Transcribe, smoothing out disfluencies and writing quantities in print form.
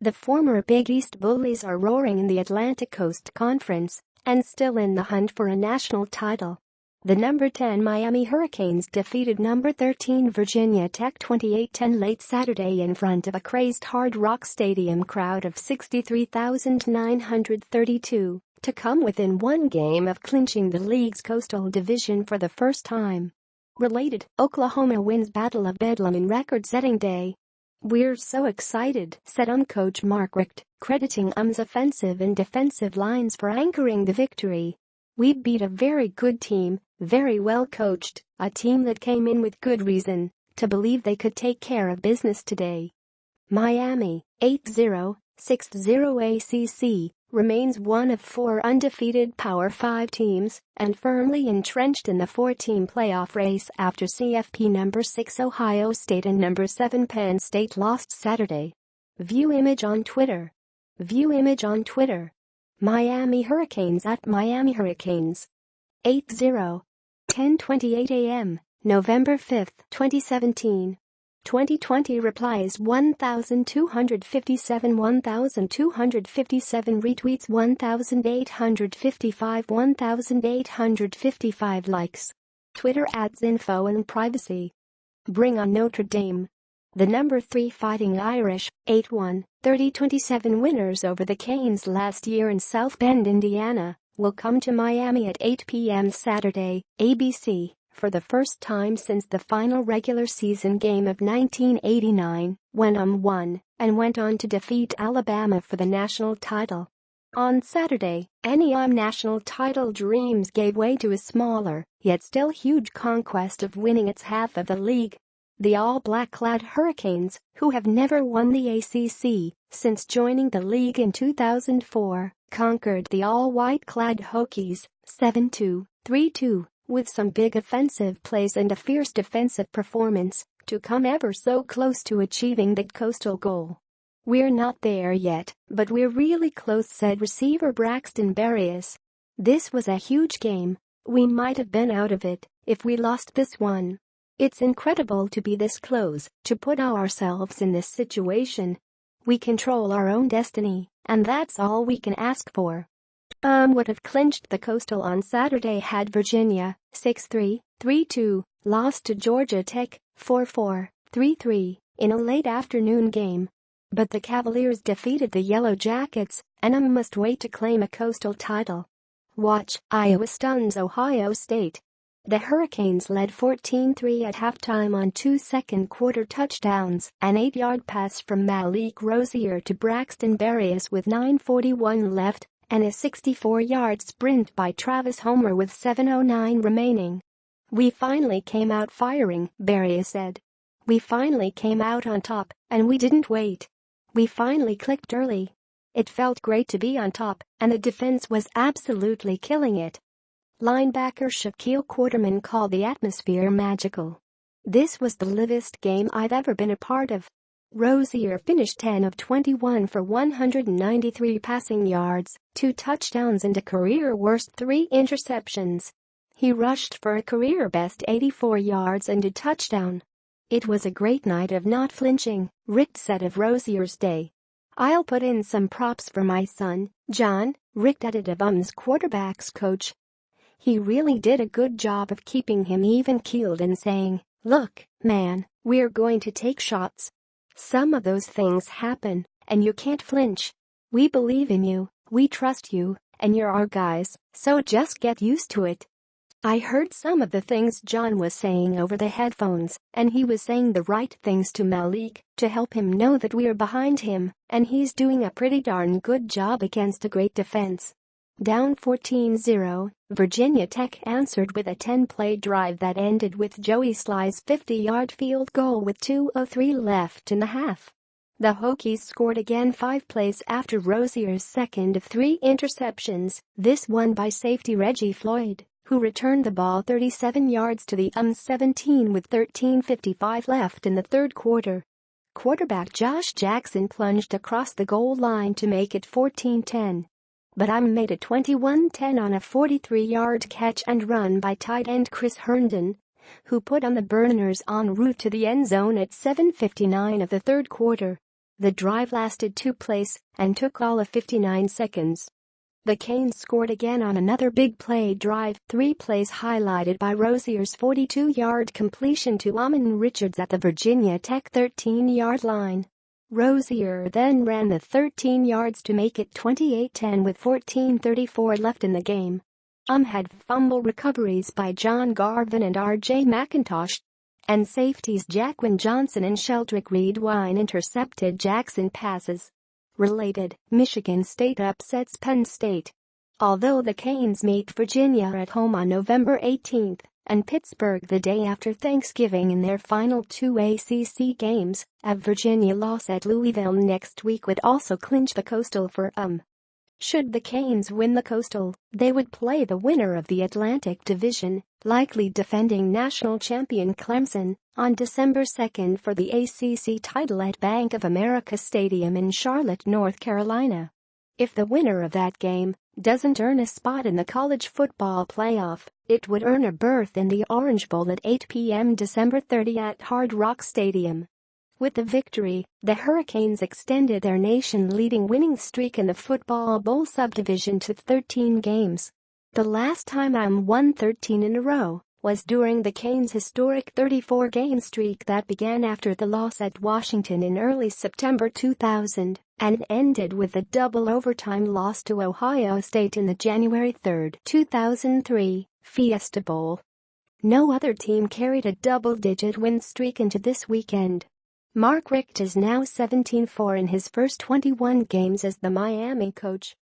The former Big East Bullies are roaring in the Atlantic Coast Conference and still in the hunt for a national title. The number 10 Miami Hurricanes defeated number 13 Virginia Tech 28-10 late Saturday in front of a crazed Hard Rock Stadium crowd of 63,932 to come within one game of clinching the league's Coastal Division for the first time. Related, Oklahoma wins Battle of Bedlam in record-setting day. "We're so excited," said coach Mark Richt, crediting offensive and defensive lines for anchoring the victory. "We beat a very good team, very well coached, a team that came in with good reason to believe they could take care of business today." Miami, 8-0, 6-0 ACC, remains one of 4 undefeated Power 5 teams and firmly entrenched in the 4-team playoff race after CFP No. 6 Ohio State and No. 7 Penn State lost Saturday. View image on Twitter. Miami Hurricanes at Miami Hurricanes. 8-0. 10:28 a.m., November 5, 2017. 2020 replies 1,257 1,257 retweets 1,855 likes. Twitter adds info and privacy. Bring on Notre Dame. The number 3 Fighting Irish, 8-1, 30-27 winners over the Canes last year in South Bend, Indiana, will come to Miami at 8 p.m. Saturday, ABC. For the first time since the final regular season game of 1989, when won and went on to defeat Alabama for the national title. On Saturday, any national title dreams gave way to a smaller, yet still huge conquest of winning its half of the league. The all-black-clad Hurricanes, who have never won the ACC since joining the league in 2004, conquered the all-white-clad Hokies 7-2, 3-2. With some big offensive plays and a fierce defensive performance to come ever so close to achieving that Coastal goal. "We're not there yet, but we're really close," said receiver Braxton Berrios. "This was a huge game. We might have been out of it if we lost this one. It's incredible to be this close, to put ourselves in this situation. We control our own destiny, and that's all we can ask for." Would have clinched the Coastal on Saturday had Virginia, 6-3, 3-2, lost to Georgia Tech, 4-4, 3-3, in a late afternoon game. But the Cavaliers defeated the Yellow Jackets and must wait to claim a Coastal title. Watch, Iowa stuns Ohio State. The Hurricanes led 14-3 at halftime on 2 second-quarter touchdowns, an 8-yard pass from Malik Rosier to Braxton Berrios with 9:41 left, and a 64-yard sprint by Travis Homer with 7:09 remaining. "We finally came out firing," Berrios said. "We finally came out on top, and we didn't wait. We finally clicked early. It felt great to be on top, and the defense was absolutely killing it." Linebacker Shaquille Quarterman called the atmosphere magical. "This was the livest game I've ever been a part of." Rosier finished 10 of 21 for 193 passing yards, 2 touchdowns and a career-worst 3 interceptions. He rushed for a career-best 84 yards and a touchdown. "It was a great night of not flinching," Richt said of Rosier's day. "I'll put in some props for my son, John," Richt added of quarterback's coach. "He really did a good job of keeping him even-keeled and saying, 'Look, man, we're going to take shots. Some of those things happen, and you can't flinch. We believe in you, we trust you, and you're our guys, so just get used to it.'" I heard some of the things John was saying over the headphones, and he was saying the right things to Malik to help him know that we're behind him, and he's doing a pretty darn good job against a great defense. Down 14-0, Virginia Tech answered with a 10-play drive that ended with Joey Sly's 50-yard field goal with 2:03 left in the half. The Hokies scored again 5 plays after Rosier's second of 3 interceptions, this one by safety Reggie Floyd, who returned the ball 37 yards to the 17 with 13:55 left in the third quarter. Quarterback Josh Jackson plunged across the goal line to make it 14-10. But made it 21-10 on a 43-yard catch and run by tight end Chris Herndon, who put on the Burners en route to the end zone at 7:59 of the third quarter. The drive lasted 2 plays and took all of 59 seconds. The Canes scored again on another big play drive, 3 plays highlighted by Rozier's 42-yard completion to Amon Richards at the Virginia Tech 13-yard line. Rozier then ran the 13 yards to make it 28-10 with 14:34 left in the game. Had fumble recoveries by John Garvin and R.J. McIntosh, and safeties Jaquan Johnson and Sheldrick Reed-Wine intercepted Jackson passes. Related, Michigan State upsets Penn State. Although the Canes meet Virginia at home on November 18 and Pittsburgh the day after Thanksgiving in their final 2 ACC games, a Virginia loss at Louisville next week would also clinch the Coastal for Should the Canes win the Coastal, they would play the winner of the Atlantic Division, likely defending national champion Clemson, on December 2 for the ACC title at Bank of America Stadium in Charlotte, North Carolina. If the winner of that game doesn't earn a spot in the college football playoff, it would earn a berth in the Orange Bowl at 8 p.m. December 30 at Hard Rock Stadium. With the victory, the Hurricanes extended their nation-leading winning streak in the Football Bowl subdivision to 13 games. The last time won 13 in a row was during the Canes' historic 34-game streak that began after the loss at Washington in early September 2000 and ended with a double overtime loss to Ohio State in the January 3, 2003, Fiesta Bowl. No other team carried a double-digit win streak into this weekend. Mark Richt is now 17-4 in his first 21 games as the Miami coach.